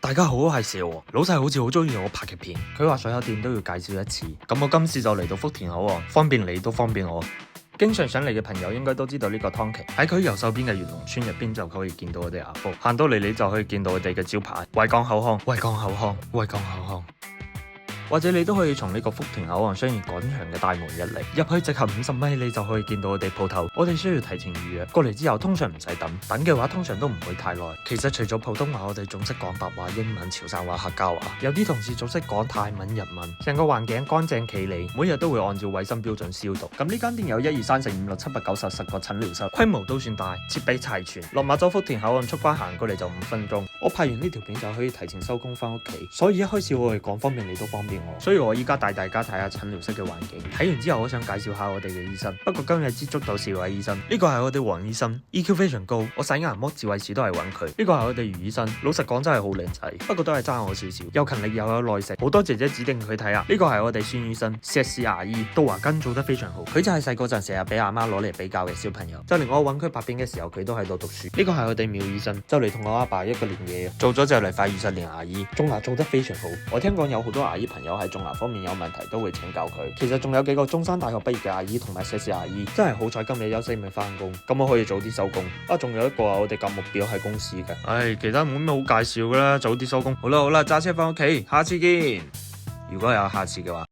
大家好，我係蛇王，老細好似好中意我拍嘅片，佢話所有店都要介紹一次，咁我今次就嚟到福田口喎，方便你都方便我。經常上嚟嘅朋友應該都知道呢個湯奇，喺佢右手邊嘅元龍村入邊就可以見到我哋牙煲，行到嚟你就可以見到我哋嘅招牌惠港口腔，惠港口腔，惠港口腔。或者你都可以從呢個福田口岸商業廣場嘅大門入嚟，入去直行50米，你就可以見到我哋鋪頭。我哋需要提前預約，過嚟之後通常唔使等，等嘅話通常都唔會太耐。其實除咗普通話，我哋仲識講白話、英文、潮汕話、客家話，有啲同事仲識講泰文、日文。成個環境乾淨企理，每日都會按照衛生標準消毒。咁呢間店有1、2、3、4、5、6、7、8、9、10、10個診療室，規模都算大，設備齊全。落馬洲福田口岸出關行過嚟就5分鐘。我拍完呢條片就可以提前收工翻屋企，所以一開始我係講方便你都方便我，所以我依家帶大家睇下診療室嘅環境。睇完之後，我想介紹下我哋嘅醫生。不過今日接觸到4位醫生，呢個係我哋黃醫生 ，EQ 非常高，我洗牙剝智慧齒都係揾佢。呢個係我哋余醫生，老實講真係好靚仔，不過都係爭我少少，又勤力又有耐性，好多姐姐指定佢睇下。呢個係我哋孫醫生，碩士牙醫，杜華根做得非常好，佢就係細嗰陣成日俾阿媽攞嚟比較嘅小朋友，就連我揾佢拍片嘅時候，佢都喺度讀書。呢個係我哋苗醫生，就嚟同我阿爸一個年紀，做咗就嚟快20年牙醫，種牙做得非常好。我聽講有好多牙醫朋友喺種牙方面有問題，都會請教佢。其實仲有幾個中山大學畢業嘅牙醫同埋碩士牙醫，真係好彩今日休息咪翻工，咁我可以早啲收工。仲有一個我哋嘅目標係公司嘅。其他冇咩好介紹噶啦，早啲收工。好啦，揸車翻屋企，下次見。如果有下次嘅話。